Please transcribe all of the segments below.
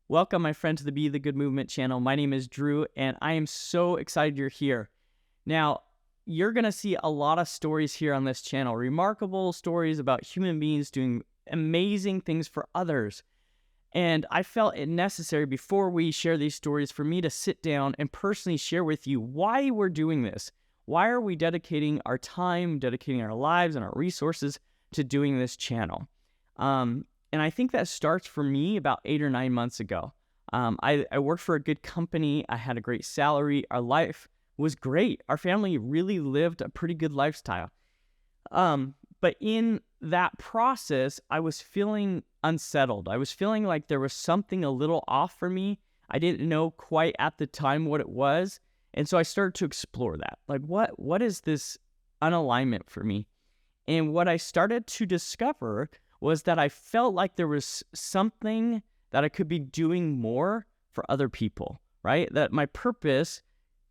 Welcome, my friend, to the Be the Good Movement channel. My name is Drew, and I am so excited you're here. Now, you're going to see a lot of stories here on this channel, remarkable stories about human beings doing amazing things for others. And I felt it necessary before we share these stories for me to sit down and personally share with you why we're doing this. Why are we dedicating our time, dedicating our lives and our resources to doing this channel? And I think that starts for me about 8 or 9 months ago. I worked for a good company. I had a great salary. Our life was great. Our family really lived a pretty good lifestyle. But in that process, I was feeling unsettled. I was feeling like there was something a little off for me. I didn't know quite at the time what it was. And so I started to explore that. Like, what is this unalignment for me? And what I started to discover was that I felt like there was something that I could be doing more for other people, right? That my purpose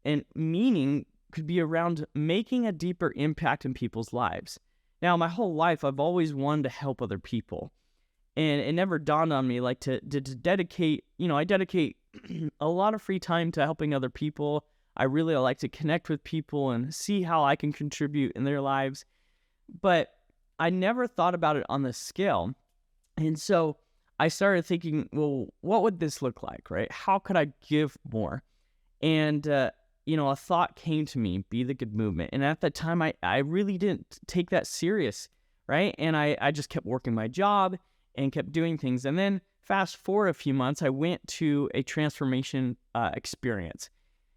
and meaning could be around making a deeper impact in people's lives. Now, my whole life, I've always wanted to help other people. And it never dawned on me like to dedicate, I dedicate a lot of free time to helping other people. I really like to connect with people and see how I can contribute in their lives. But I never thought about it on this scale. And so I started thinking, well, what would this look like, right? How could I give more? And, a thought came to me, Be the Good Movement. And at that time, I really didn't take that serious, right? And I just kept working my job and kept doing things. And then fast forward a few months, I went to a transformation experience.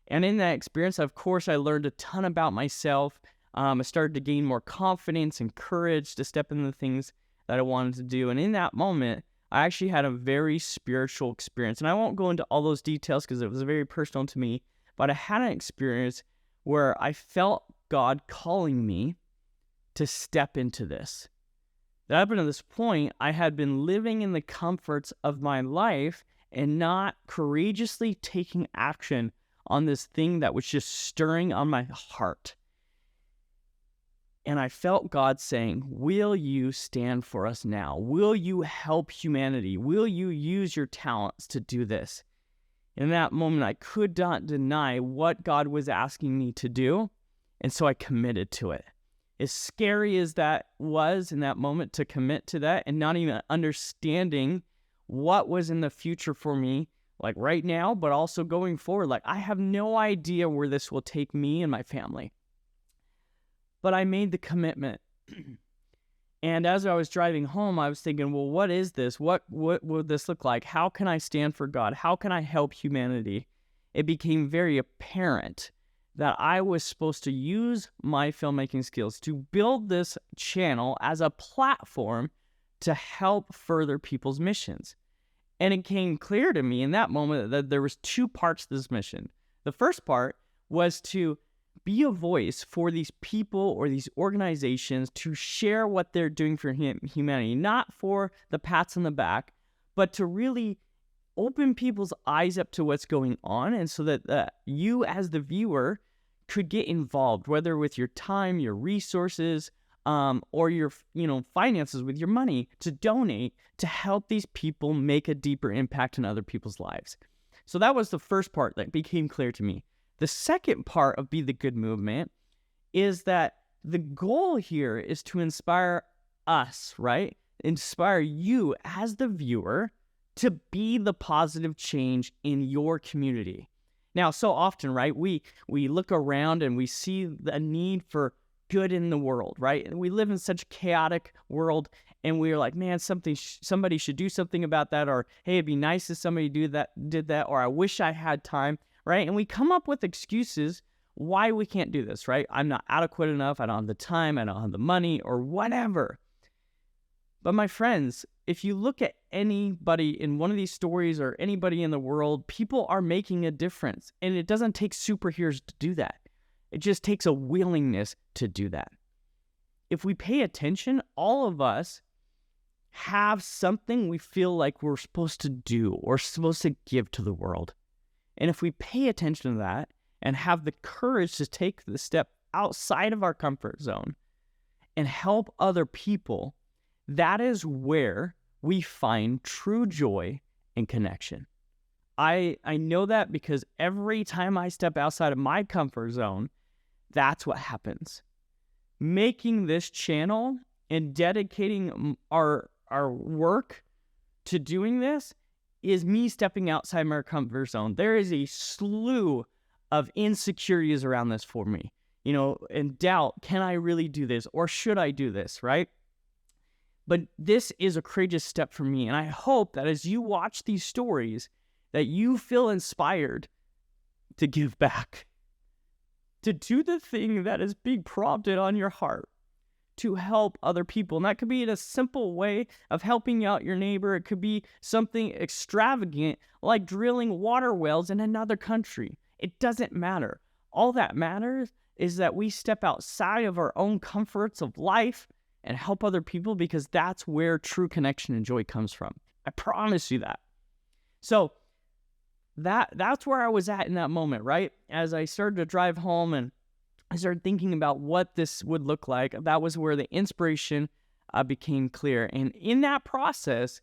And in that experience, of course, I learned a ton about myself. I started to gain more confidence and courage to step into the things that I wanted to do. And in that moment, I actually had a very spiritual experience. And I won't go into all those details because it was very personal to me. But I had an experience where I felt God calling me to step into this. That up until this point, I had been living in the comforts of my life and not courageously taking action on this thing that was just stirring on my heart. And I felt God saying, will you stand for us now? Will you help humanity? Will you use your talents to do this? In that moment, I could not deny what God was asking me to do. And so I committed to it. As scary as that was in that moment to commit to that and not even understanding what was in the future for me, like right now, but also going forward. Like, I have no idea where this will take me and my family. But I made the commitment. And as I was driving home, I was thinking, well, what is this? What would this look like? How can I stand for God? How can I help humanity? It became very apparent that I was supposed to use my filmmaking skills to build this channel as a platform to help further people's missions. And it came clear to me in that moment that there was two parts to this mission. The first part was to be a voice for these people or these organizations to share what they're doing for humanity, not for the pats on the back, but to really open people's eyes up to what's going on, and so that you as the viewer could get involved, whether with your time, your resources, or your finances, with your money, to donate to help these people make a deeper impact in other people's lives. So that was the first part that became clear to me. The second part of Be the Good Movement is that the goal here is to inspire us, right? Inspire you as the viewer to be the positive change in your community. Now, so often, right, we look around and we see the need for good in the world, right? And we live in such a chaotic world, and we're like, man, somebody should do something about that, or hey, it'd be nice if somebody did that, or I wish I had time. Right? And we come up with excuses why we can't do this, right? I'm not adequate enough. I don't have the time. I don't have the money, or whatever. But my friends, if you look at anybody in one of these stories or anybody in the world, people are making a difference. And it doesn't take superheroes to do that. It just takes a willingness to do that. If we pay attention, all of us have something we feel like we're supposed to do or supposed to give to the world. And if we pay attention to that and have the courage to take the step outside of our comfort zone and help other people, that is where we find true joy and connection. I know that because every time I step outside of my comfort zone, that's what happens. Making this channel and dedicating our work to doing this is me stepping outside my comfort zone. There is a slew of insecurities around this for me, and doubt. Can I really do this? Or should I do this, right? But this is a courageous step for me. And I hope that as you watch these stories, that you feel inspired to give back, to do the thing that is being prompted on your heart, to help other people. And that could be in a simple way of helping out your neighbor. It could be something extravagant like drilling water wells in another country. It doesn't matter. All that matters is that we step outside of our own comforts of life and help other people, because that's where true connection and joy comes from. I promise you that. So that's where I was at in that moment, right? As I started to drive home and I started thinking about what this would look like, that was where the inspiration became clear. And in that process,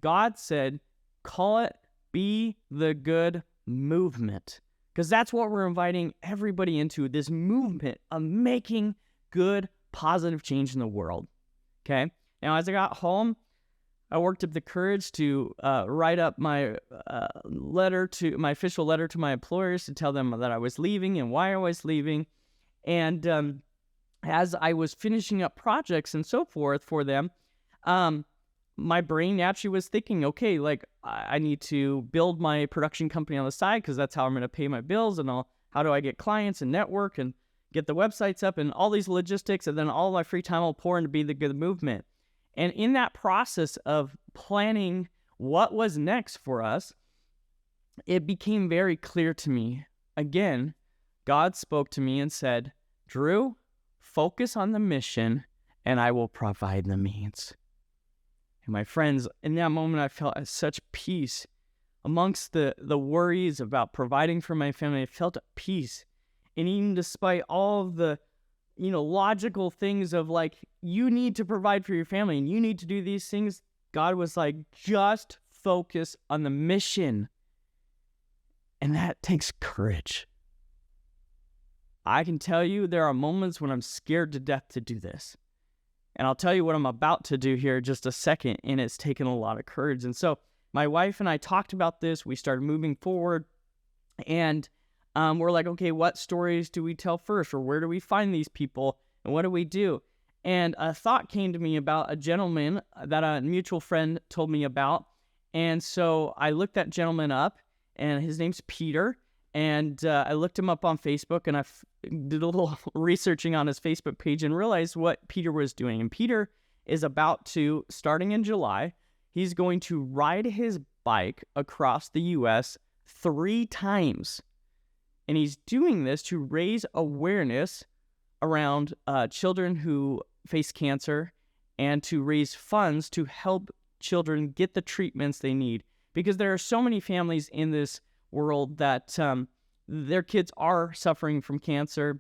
God said, call it Be the Good Movement. Because that's what we're inviting everybody into, this movement of making good, positive change in the world. Okay? Now, as I got home, I worked up the courage to write up my official letter to my employers to tell them that I was leaving and why I was leaving. And as I was finishing up projects and so forth for them, my brain naturally was thinking, okay, like I need to build my production company on the side because that's how I'm going to pay my bills and all. How do I get clients and network and get the websites up and all these logistics, and then all my free time will pour into Be the Good Movement. And in that process of planning what was next for us, it became very clear to me. Again, God spoke to me and said, Drew, focus on the mission and I will provide the means. And my friends, in that moment, I felt at such peace. Amongst the worries about providing for my family, I felt at peace. And even despite all of the logical things of like, you need to provide for your family and you need to do these things, God was like, just focus on the mission. And that takes courage. I can tell you there are moments when I'm scared to death to do this. And I'll tell you what I'm about to do here in just a second, and it's taken a lot of courage. And so my wife and I talked about this. We started moving forward, and we're like, okay, what stories do we tell first, or where do we find these people, and what do we do? And a thought came to me about a gentleman that a mutual friend told me about. And so I looked that gentleman up, and his name's Peter. And I looked him up on Facebook, and I did a little researching on his Facebook page and realized what Peter was doing. And Peter is about to, starting in July, he's going to ride his bike across the U.S. 3 times. And he's doing this to raise awareness around children who face cancer and to raise funds to help children get the treatments they need. Because there are so many families in this world that their kids are suffering from cancer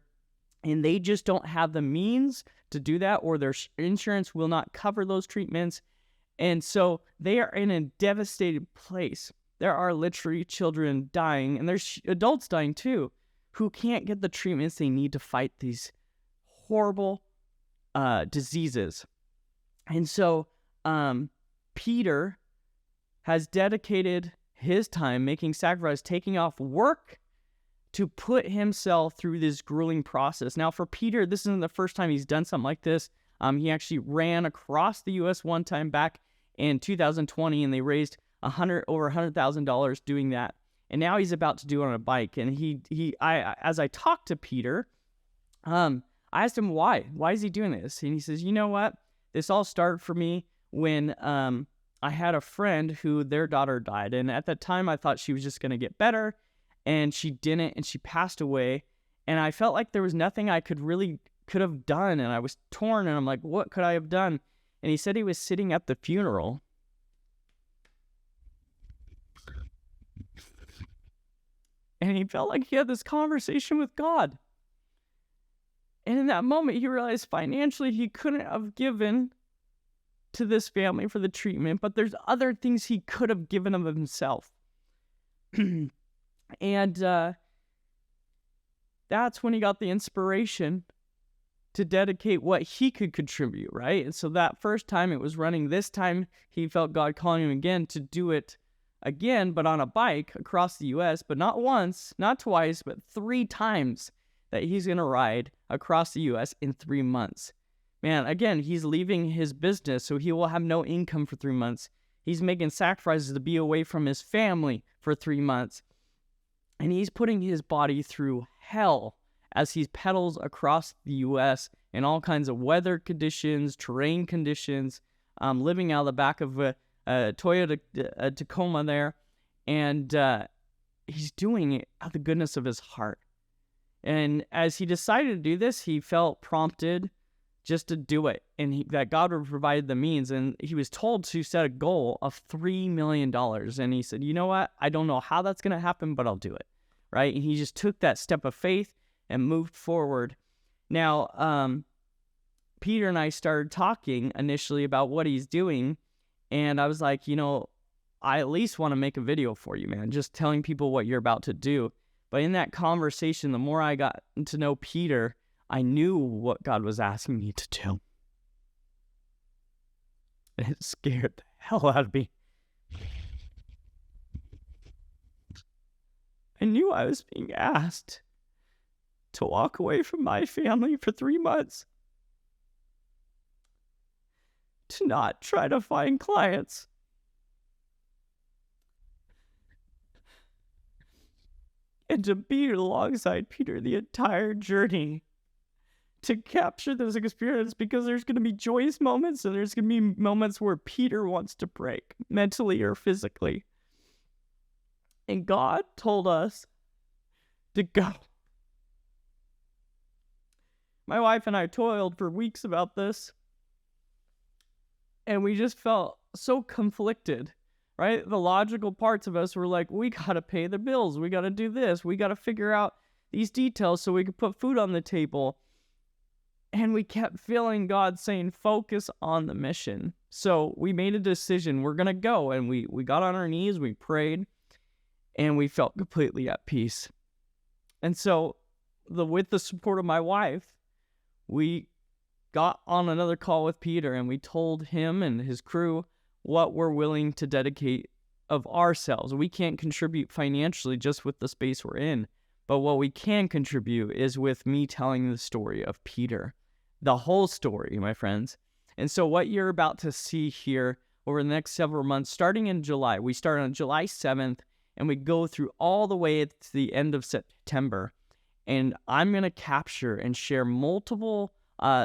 and they just don't have the means to do that, or their insurance will not cover those treatments. And so they are in a devastated place. There are literally children dying, and there's adults dying too, who can't get the treatments they need to fight these horrible diseases. And so Peter has dedicated his time making sacrifice, taking off work to put himself through this grueling process. Now, for Peter, this isn't the first time he's done something like this. He actually ran across the U.S. one time back in 2020, and they raised over $100,000 doing that. And now he's about to do it on a bike. And as I talked to Peter, I asked him why. Why is he doing this? And he says, you know what? This all started for me when I had a friend who their daughter died. And at that time, I thought she was just going to get better. And she didn't, and she passed away. And I felt like there was nothing I could have done. And I was torn, and I'm like, what could I have done? And he said he was sitting at the funeral. And he felt like he had this conversation with God. And in that moment, he realized financially he couldn't have given to this family for the treatment, but there's other things he could have given of himself. And that's when he got the inspiration to dedicate what he could contribute, right? And so that first time it was running. This time he felt God calling him again to do it again, but on a bike across the U.S., but not once, not twice, but 3 times that he's going to ride across the U.S. in 3 months. Man, again, he's leaving his business, so he will have no income for 3 months. He's making sacrifices to be away from his family for 3 months. And he's putting his body through hell as he pedals across the U.S. in all kinds of weather conditions, terrain conditions, living out of the back of a Toyota Tacoma there. And he's doing it out of the goodness of his heart. And as he decided to do this, he felt prompted just to do it, and that God would provide the means. And he was told to set a goal of $3 million. And he said, you know what? I don't know how that's going to happen, but I'll do it, right? And he just took that step of faith and moved forward. Now, Peter and I started talking initially about what he's doing, and I was like, I at least want to make a video for you, man, just telling people what you're about to do. But in that conversation, the more I got to know Peter, I knew what God was asking me to do. It scared the hell out of me. I knew I was being asked to walk away from my family for 3 months, to not try to find clients, and to be alongside Peter the entire journey, to capture this experience, because there's going to be joyous moments and there's going to be moments where Peter wants to break mentally or physically. And God told us to go. My wife and I toiled for weeks about this, and we just felt so conflicted, right? The logical parts of us were like, we got to pay the bills. We got to do this. We got to figure out these details so we can put food on the table. And we kept feeling God saying, focus on the mission. So we made a decision. We're going to go. And we got on our knees, we prayed, and we felt completely at peace. And so with the support of my wife, we got on another call with Peter, and we told him and his crew what we're willing to dedicate of ourselves. We can't contribute financially just with the space we're in, but what we can contribute is with me telling the story of Peter, the whole story, my friends. And so what you're about to see here over the next several months, starting in July, we start on July 7th, and we go through all the way to the end of September. And I'm going to capture and share multiple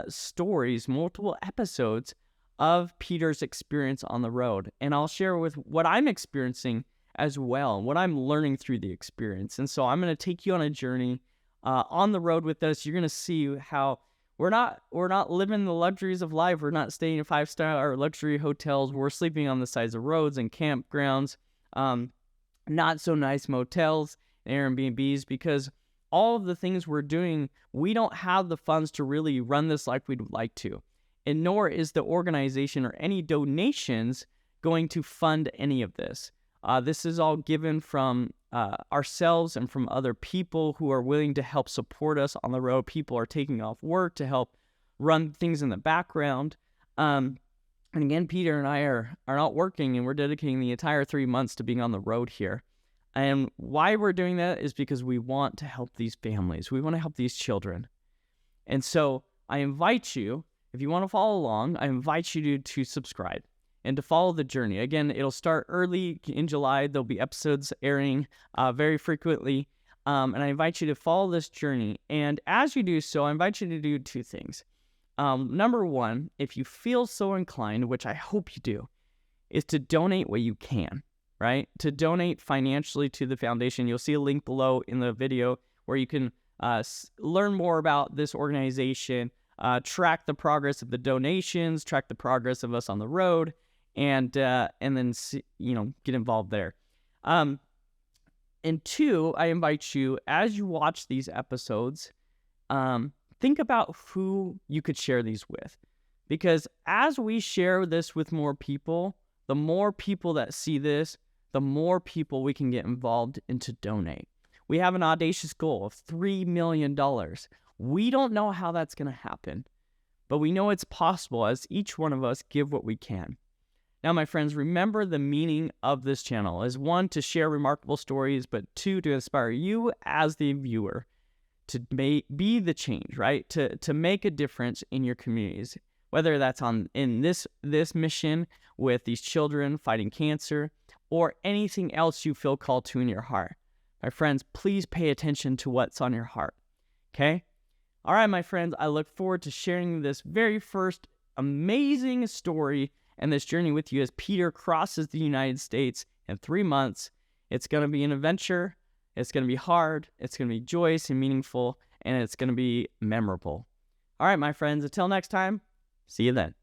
stories, multiple episodes of Peter's experience on the road. And I'll share with what I'm experiencing as well, what I'm learning through the experience. And so I'm going to take you on a journey on the road with us. You're going to see how we're not living the luxuries of life. We're not staying in 5-star luxury hotels. We're sleeping on the sides of roads and campgrounds, not so nice motels and Airbnbs, because all of the things we're doing, we don't have the funds to really run this like we'd like to. And nor is the organization or any donations going to fund any of this. This is all given from ourselves and from other people who are willing to help support us on the road. People are taking off work to help run things in the background. And again, Peter and I are not working, and we're dedicating the entire 3 months to being on the road here. And why we're doing that is because we want to help these families. We want to help these children. And so I invite you, if you want to follow along, I invite you to subscribe and to follow the journey. Again, it'll start early in July. There'll be episodes airing very frequently. And I invite you to follow this journey. And as you do so, I invite you to do 2 things. Number 1, if you feel so inclined, which I hope you do, is to donate what you can, right? To donate financially to the foundation. You'll see a link below in the video where you can learn more about this organization, track the progress of the donations, track the progress of us on the road, and then see, get involved there. And 2, I invite you, as you watch these episodes, think about who you could share these with. Because as we share this with more people, the more people that see this, the more people we can get involved and to donate. We have an audacious goal of $3 million. We don't know how that's going to happen, but we know it's possible as each one of us give what we can. Now, my friends, remember the meaning of this channel is 1, to share remarkable stories, but 2, to inspire you as the viewer to be the change, right? To make a difference in your communities, whether that's in this mission with these children fighting cancer or anything else you feel called to in your heart. My friends, please pay attention to what's on your heart, okay? All right, my friends, I look forward to sharing this very first amazing story and this journey with you as Peter crosses the United States in 3 months. It's going to be an adventure. It's going to be hard. It's going to be joyous and meaningful, and it's going to be memorable. All right, my friends, until next time, see you then.